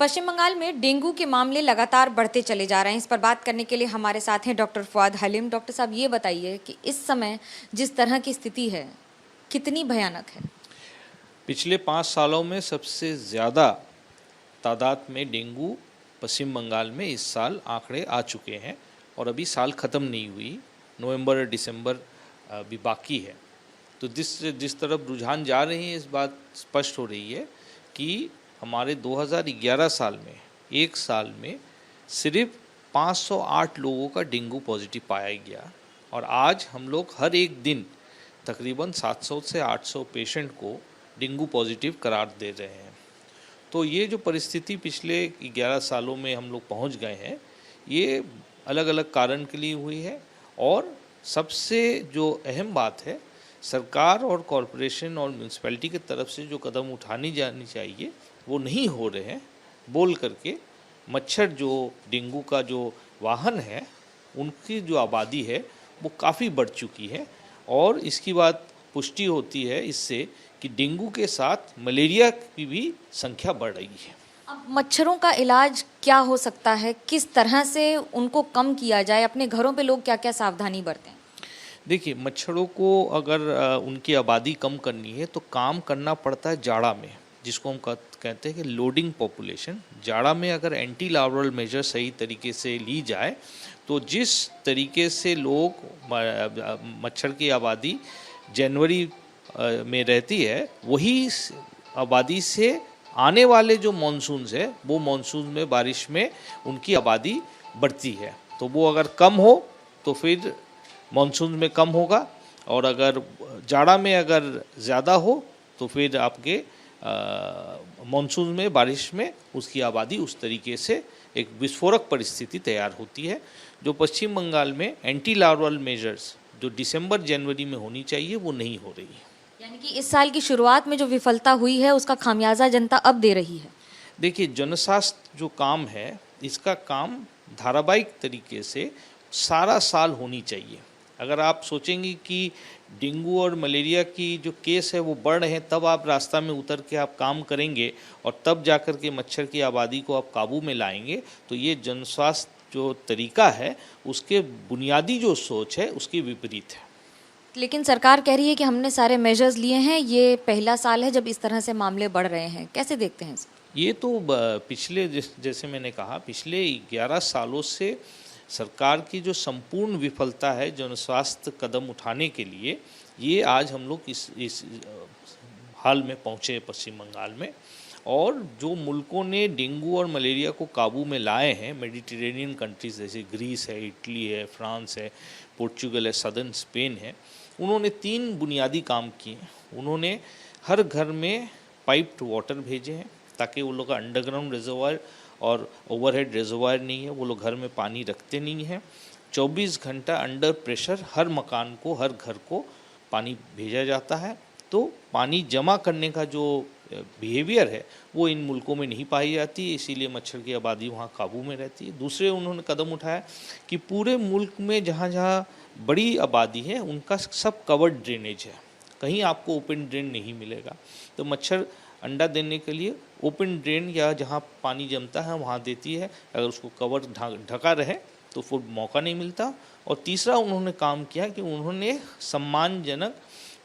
पश्चिम बंगाल में डेंगू के मामले लगातार बढ़ते चले जा रहे हैं। इस पर बात करने के लिए हमारे साथ हैं डॉक्टर फुआद हलीम। डॉक्टर साहब, ये बताइए कि इस समय जिस तरह की स्थिति है कितनी भयानक है? पिछले 5 सालों में सबसे ज़्यादा तादाद में डेंगू पश्चिम बंगाल में इस साल आंकड़े आ चुके हैं और अभी साल ख़त्म नहीं हुई, नवंबर और दिसंबर भी बाकी है। तो जिस तरफ रुझान जा रहे हैं, इस बात स्पष्ट हो रही है कि हमारे 2011 साल में एक साल में सिर्फ 508 लोगों का डेंगू पॉजिटिव पाया गया और आज हम लोग हर एक दिन तकरीबन 700 से 800 पेशेंट को डेंगू पॉजिटिव करार दे रहे हैं। तो ये जो परिस्थिति पिछले 11 सालों में हम लोग पहुंच गए हैं, ये अलग अलग कारण के लिए हुई है और सबसे जो अहम बात है, सरकार और कॉरपोरेशन और म्यूनसिपैलिटी की तरफ से जो कदम उठानी जानी चाहिए वो नहीं हो रहे हैं। बोल करके मच्छर जो डेंगू का जो वाहन है, उनकी जो आबादी है वो काफ़ी बढ़ चुकी है और इसकी बात पुष्टि होती है इससे कि डेंगू के साथ मलेरिया की भी संख्या बढ़ रही है। अब मच्छरों का इलाज क्या हो सकता है? किस तरह से उनको कम किया जाए? अपने घरों पे लोग क्या क्या सावधानी बरतें? देखिए, मच्छरों को अगर उनकी आबादी कम करनी है तो काम करना पड़ता है जाड़ा में, जिसको हम कहते हैं कि लोडिंग पॉपुलेशन। जाड़ा में अगर एंटी लार्वल मेजर सही तरीके से ली जाए तो जिस तरीके से लोग मच्छर की आबादी जनवरी में रहती है, वही आबादी से आने वाले जो मानसून्स है वो मानसून में बारिश में उनकी आबादी बढ़ती है। तो वो अगर कम हो तो फिर मानसून में कम होगा और अगर जाड़ा में अगर ज़्यादा हो तो फिर आपके मानसून में बारिश में उसकी आबादी उस तरीके से एक विस्फोरक परिस्थिति तैयार होती है। जो पश्चिम बंगाल में एंटी लार्वल मेजर्स जो दिसंबर जनवरी में होनी चाहिए वो नहीं हो रही है। यानी कि इस साल की शुरुआत में जो विफलता हुई है उसका खामियाजा जनता अब दे रही है। देखिए, जनस्वास्थ्य जो काम है, इसका काम धारावाहिक तरीके से सारा साल होनी चाहिए। अगर आप सोचेंगे कि डेंगू और मलेरिया की जो केस है वो बढ़ रहे हैं, तब आप रास्ता में उतर के आप काम करेंगे और तब जाकर के मच्छर की आबादी को आप काबू में लाएंगे, तो ये जनस्वास्थ्य जो तरीका है उसके बुनियादी जो सोच है उसकी विपरीत है। लेकिन सरकार कह रही है कि हमने सारे मेजर्स लिए हैं, ये पहला साल है जब इस तरह से मामले बढ़ रहे हैं। कैसे देखते हैं इसे? ये तो पिछले जैसे मैंने कहा, पिछले 11 सालों से सरकार की जो संपूर्ण विफलता है जनस्वास्थ्य कदम उठाने के लिए, ये आज हम लोग इस हाल में पहुँचे पश्चिम बंगाल में। और जो मुल्कों ने डेंगू और मलेरिया को काबू में लाए हैं, मेडिटेरेनियन कंट्रीज़ जैसे ग्रीस है, इटली है, फ्रांस है, पोर्चुगल है, सदर्न स्पेन है, उन्होंने 3 बुनियादी काम किए। उन्होंने हर घर में पाइप्ड वाटर भेजे हैं ताकि वो लोग का अंडरग्राउंड रिजर्वायर और ओवरहेड रिजर्वायर नहीं है, वो लोग घर में पानी रखते नहीं हैं। 24 घंटा अंडर प्रेशर हर मकान को, हर घर को पानी भेजा जाता है। तो पानी जमा करने का जो बिहेवियर है वो इन मुल्कों में नहीं पाई जाती है, इसीलिए मच्छर की आबादी वहाँ काबू में रहती है। दूसरे उन्होंने कदम उठाया कि पूरे मुल्क में जहाँ जहाँ बड़ी आबादी है उनका सब कवर्ड ड्रेनेज है, कहीं आपको ओपन ड्रेन नहीं मिलेगा। तो मच्छर अंडा देने के लिए ओपन ड्रेन या जहाँ पानी जमता है वहाँ देती है, अगर उसको कवर ढका रहे तो फिर मौका नहीं मिलता। और तीसरा उन्होंने काम किया कि उन्होंने सम्मानजनक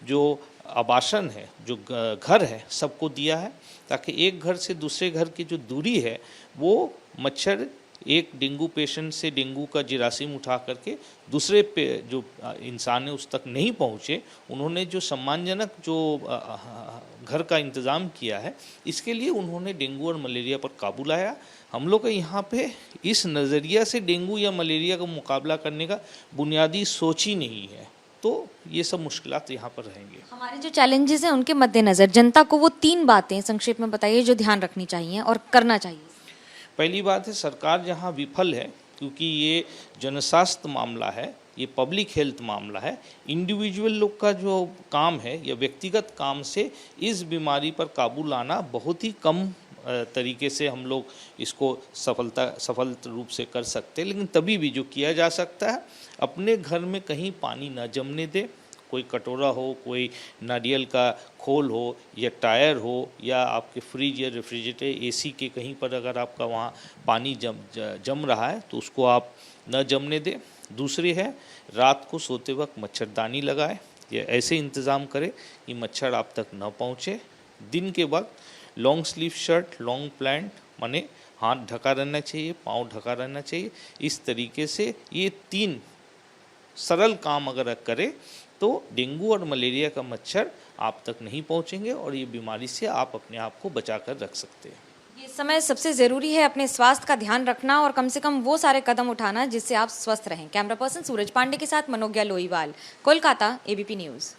जो आवासन है, जो घर है, सबको दिया है ताकि एक घर से दूसरे घर की जो दूरी है वो मच्छर एक डेंगू पेशेंट से डेंगू का जिरासीम उठा करके दूसरे पे जो इंसान है उस तक नहीं पहुँचे। उन्होंने जो सम्मानजनक जो घर का इंतज़ाम किया है, इसके लिए उन्होंने डेंगू और मलेरिया पर काबू लाया। हम लोग यहाँ पे इस नज़रिया से डेंगू या मलेरिया का मुकाबला करने का बुनियादी सोच ही नहीं है, तो ये सब मुश्किलात यहाँ पर रहेंगे। हमारे जो चैलेंजेस हैं उनके मद्देनज़र जनता को वो 3 बातें संक्षेप में बताइए जो ध्यान रखनी चाहिए और करना चाहिए। पहली बात है, सरकार जहाँ विफल है, क्योंकि ये जनस्वास्थ्य मामला है, ये पब्लिक हेल्थ मामला है, इंडिविजुअल लोग का जो काम है या व्यक्तिगत काम से इस बीमारी पर काबू लाना बहुत ही कम तरीके से हम लोग इसको सफल रूप से कर सकते हैं। लेकिन तभी भी जो किया जा सकता है, अपने घर में कहीं पानी ना जमने दे, कोई कटोरा हो, कोई नारियल का खोल हो या टायर हो या आपके फ्रिज या रेफ्रिजरेटर एसी के कहीं पर अगर आपका वहाँ पानी जम रहा है तो उसको आप न जमने दें। दूसरी है रात को सोते वक्त मच्छरदानी लगाएं या ऐसे इंतज़ाम करें कि मच्छर आप तक न पहुँचे। दिन के वक्त long sleeve shirt, long pant माने हाथ ढका रहना चाहिए, पाँव ढका रहना चाहिए। इस तरीके से ये 3 सरल काम अगर करें तो डेंगू और मलेरिया का मच्छर आप तक नहीं पहुंचेंगे और ये बीमारी से आप अपने आप को बचा कर रख सकते हैं। ये समय सबसे ज़रूरी है अपने स्वास्थ्य का ध्यान रखना और कम से कम वो सारे कदम उठाना जिससे आप स्वस्थ रहें। कैमरा पर्सन सूरज पांडे के साथ मनोज्ञा लोईवाल, कोलकाता, एबीपी न्यूज़।